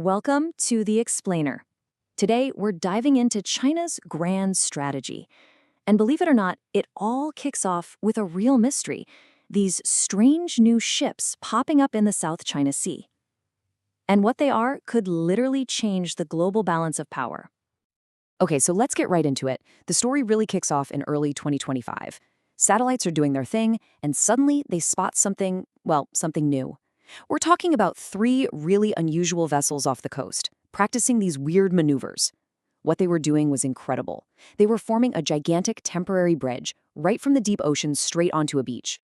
Welcome to The Explainer. Today, we're diving into China's grand strategy. And believe it or not, it all kicks off with a real mystery, these strange new ships popping up in the South China Sea. And what they are could literally change the global balance of power. Okay, so let's get right into it. The story really kicks off in early 2025. Satellites are doing their thing, and suddenly they spot something, well, something new. We're talking about 3 really unusual vessels off the coast, practicing these weird maneuvers. What they were doing was incredible. They were forming a gigantic temporary bridge right from the deep ocean straight onto a beach.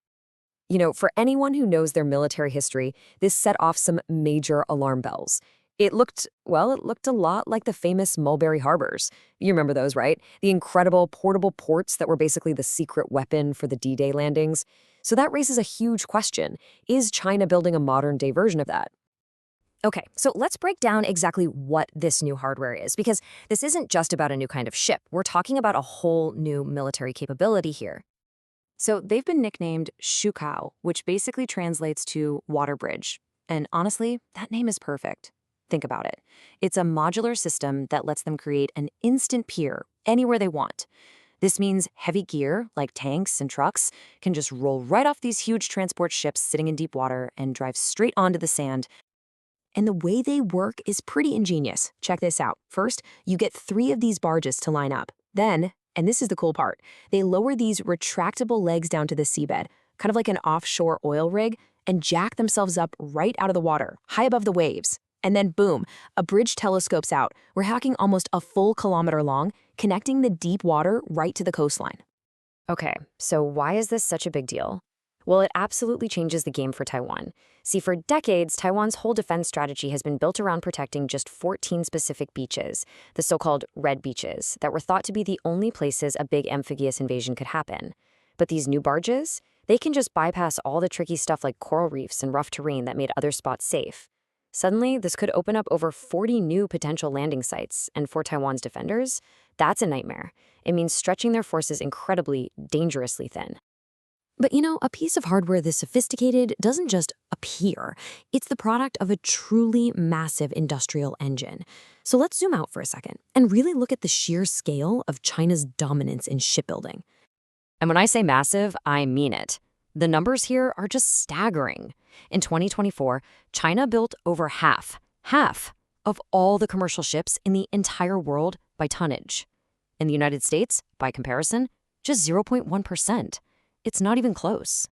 For anyone who knows their military history, this set off some major alarm bells. It looked a lot like the famous Mulberry Harbors. You remember those, right? The incredible portable ports that were basically the secret weapon for the D-Day landings. So that raises a huge question. Is China building a modern-day version of that? Okay, so let's break down exactly what this new hardware is, because this isn't just about a new kind of ship. We're talking about a whole new military capability here. So they've been nicknamed Shukao, which basically translates to water bridge. And honestly, that name is perfect. Think about it. It's a modular system that lets them create an instant pier anywhere they want. This means heavy gear, like tanks and trucks, can just roll right off these huge transport ships sitting in deep water and drive straight onto the sand. And the way they work is pretty ingenious. Check this out. First, you get 3 of these barges to line up. Then, and this is the cool part, they lower these retractable legs down to the seabed, kind of like an offshore oil rig, and jack themselves up right out of the water, high above the waves. And then boom, a bridge telescopes out. We're hacking almost a full kilometer long, connecting the deep water right to the coastline. Okay, so why is this such a big deal? Well, it absolutely changes the game for Taiwan. See, for decades, Taiwan's whole defense strategy has been built around protecting just 14 specific beaches, the so-called red beaches, that were thought to be the only places a big amphibious invasion could happen. But these new barges, they can just bypass all the tricky stuff like coral reefs and rough terrain that made other spots safe. Suddenly, this could open up over 40 new potential landing sites, and for Taiwan's defenders, that's a nightmare. It means stretching their forces incredibly, dangerously thin. But a piece of hardware this sophisticated doesn't just appear. It's the product of a truly massive industrial engine. So let's zoom out for a second and really look at the sheer scale of China's dominance in shipbuilding. And when I say massive, I mean it. The numbers here are just staggering. In 2024, China built over half of all the commercial ships in the entire world by tonnage. In the United States, by comparison, just 0.1%. It's not even close.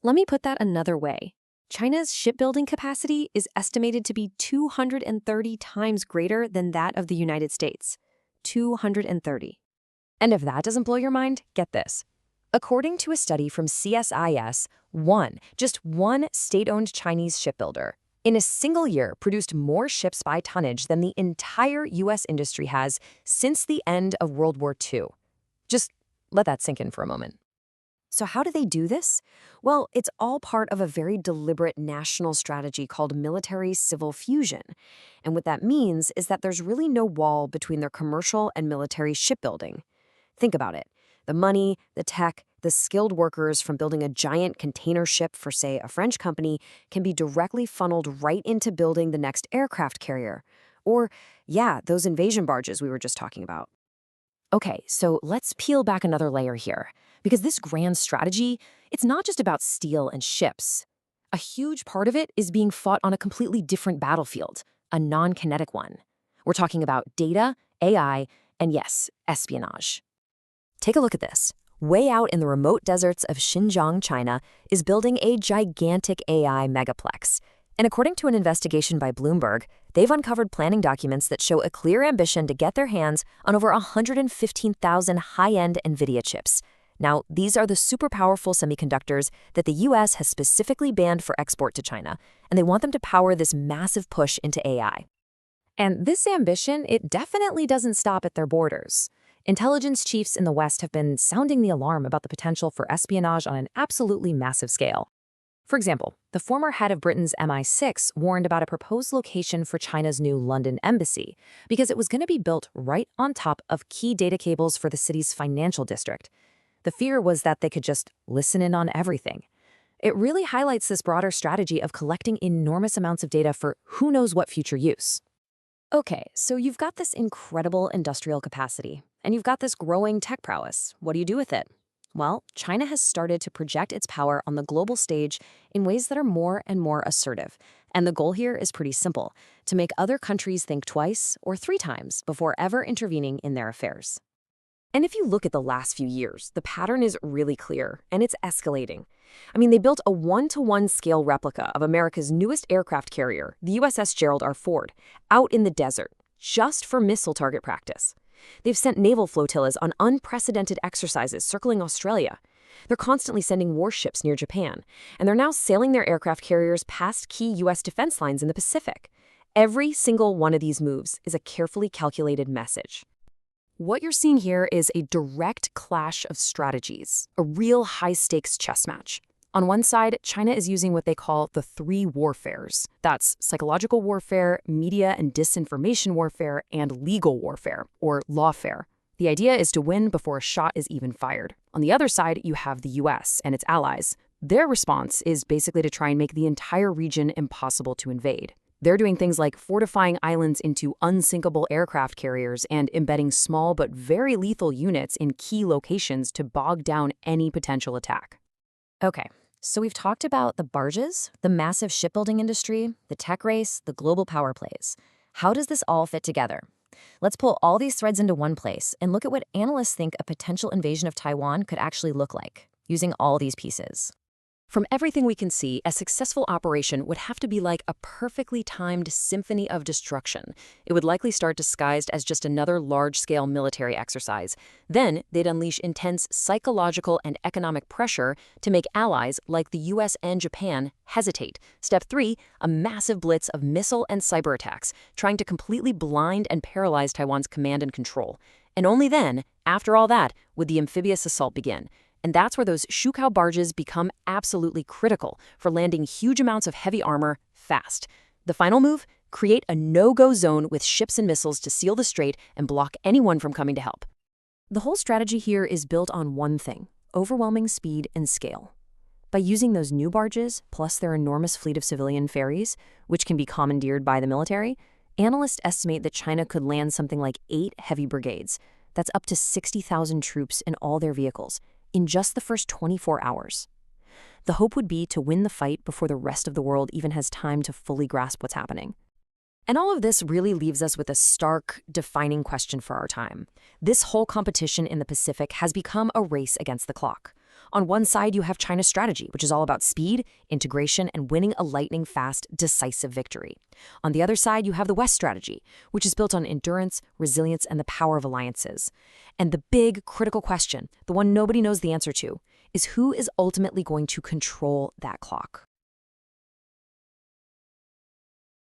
Let me put that another way. China's shipbuilding capacity is estimated to be 230 times greater than that of the United States. 230. And if that doesn't blow your mind, get this. According to a study from CSIS, just one state-owned Chinese shipbuilder, in a single year produced more ships by tonnage than the entire U.S. industry has since the end of World War II. Just let that sink in for a moment. So how do they do this? Well, it's all part of a very deliberate national strategy called military-civil fusion. And what that means is that there's really no wall between their commercial and military shipbuilding. Think about it. The money, the tech, the skilled workers from building a giant container ship for, say, a French company can be directly funneled right into building the next aircraft carrier. Or, those invasion barges we were just talking about. Okay, so let's peel back another layer here. Because this grand strategy, it's not just about steel and ships. A huge part of it is being fought on a completely different battlefield, a non-kinetic one. We're talking about data, AI, and yes, espionage. Take a look at this. Way out in the remote deserts of Xinjiang, China, is building a gigantic AI megaplex. And according to an investigation by Bloomberg, they've uncovered planning documents that show a clear ambition to get their hands on over 115,000 high-end NVIDIA chips. Now, these are the super powerful semiconductors that the U.S. has specifically banned for export to China, and they want them to power this massive push into AI. And this ambition, it definitely doesn't stop at their borders. Intelligence chiefs in the West have been sounding the alarm about the potential for espionage on an absolutely massive scale. For example, the former head of Britain's MI6 warned about a proposed location for China's new London embassy because it was going to be built right on top of key data cables for the city's financial district. The fear was that they could just listen in on everything. It really highlights this broader strategy of collecting enormous amounts of data for who knows what future use. Okay, so you've got this incredible industrial capacity, and you've got this growing tech prowess. What do you do with it? Well, China has started to project its power on the global stage in ways that are more and more assertive. And the goal here is pretty simple: to make other countries think twice or three times before ever intervening in their affairs. And if you look at the last few years, the pattern is really clear, and it's escalating. I mean, they built a one-to-one scale replica of America's newest aircraft carrier, the USS Gerald R. Ford, out in the desert, just for missile target practice. They've sent naval flotillas on unprecedented exercises circling Australia. They're constantly sending warships near Japan, and they're now sailing their aircraft carriers past key U.S. defense lines in the Pacific. Every single one of these moves is a carefully calculated message. What you're seeing here is a direct clash of strategies, a real high-stakes chess match. On one side, China is using what they call the three warfares. That's psychological warfare, media and disinformation warfare, and legal warfare, or lawfare. The idea is to win before a shot is even fired. On the other side, you have the US and its allies. Their response is basically to try and make the entire region impossible to invade. They're doing things like fortifying islands into unsinkable aircraft carriers and embedding small but very lethal units in key locations to bog down any potential attack. Okay, so we've talked about the barges, the massive shipbuilding industry, the tech race, the global power plays. How does this all fit together? Let's pull all these threads into one place and look at what analysts think a potential invasion of Taiwan could actually look like, using all these pieces. From everything we can see, a successful operation would have to be like a perfectly timed symphony of destruction. It would likely start disguised as just another large-scale military exercise. Then, they'd unleash intense psychological and economic pressure to make allies like the US and Japan hesitate. Step 3, a massive blitz of missile and cyber attacks, trying to completely blind and paralyze Taiwan's command and control. And only then, after all that, would the amphibious assault begin. And that's where those Shukou barges become absolutely critical for landing huge amounts of heavy armor fast. The final move? Create a no-go zone with ships and missiles to seal the strait and block anyone from coming to help. The whole strategy here is built on one thing: overwhelming speed and scale. By using those new barges, plus their enormous fleet of civilian ferries, which can be commandeered by the military, analysts estimate that China could land something like 8 heavy brigades. That's up to 60,000 troops in all their vehicles, in just the first 24 hours. The hope would be to win the fight before the rest of the world even has time to fully grasp what's happening. And all of this really leaves us with a stark, defining question for our time. This whole competition in the Pacific has become a race against the clock. On one side, you have China's strategy, which is all about speed, integration, and winning a lightning-fast, decisive victory. On the other side, you have the West strategy, which is built on endurance, resilience, and the power of alliances. And the big, critical question, the one nobody knows the answer to, is who is ultimately going to control that clock?